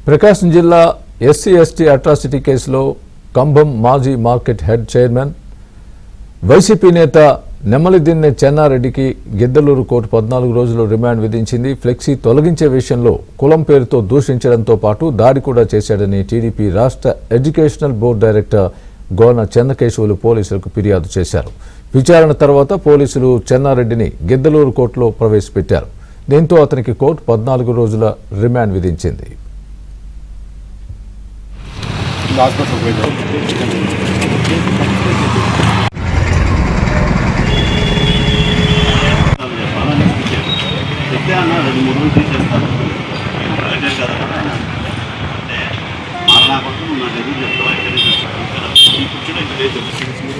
ప్రకాశం జిల్లా SC ST atrocity కేసులో కంభం మాజీ మార్కెట్ హెడ్ చైర్మన్ వైసీపీ నేత నెమ్మలిదిన్నె చెన్నారెడ్డికి గిద్దలూరు కోర్టు 14 రోజులు రిమాండ్ విధించింది. ఫ్లెక్సీ తొలగించే విషయంలో కులం పేరుతో దూషించడంతో పాటు దాడి కూడా చేశాడని టీడీపీ రాష్ట్ర educational board director Gona Chennakesavulu పోలీసులకు ఫిర్యాదు చేశారు. విచారణ తర్వాత పోలీసులు చెన్నారెడ్డిని గిద్దలూరు కోర్టులో ప్రవేశపెట్టారు. దీంతో అతనికి కోర్టు 14 రోజుల రిమాండ్ విధించింది.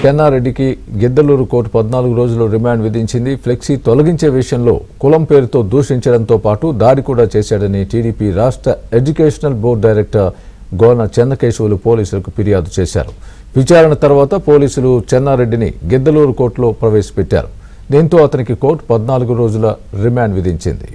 చెన్నారెడ్డికి గిద్దలూరు కోర్టు 14 రోజులు రిమాండ్ విధించింది. ఫ్లెక్సీ తొలగించే విషయంలో కులం పేరుతో దూషించడంతో పాటు దాడి కూడా చేశాడని టీడీపీ రాష్ట్ర educational board director Gona Chennakesavulu పోలీసులకు ఫిర్యాదు చేశారు. విచారణ తర్వాత పోలీసులు చెన్నారెడ్డిని గిద్దలూరు కోర్టులో ప్రవేశపెట్టారు. దీంతో అతనికి కోర్టు 14 రోజుల రిమాండ్ విధించింది.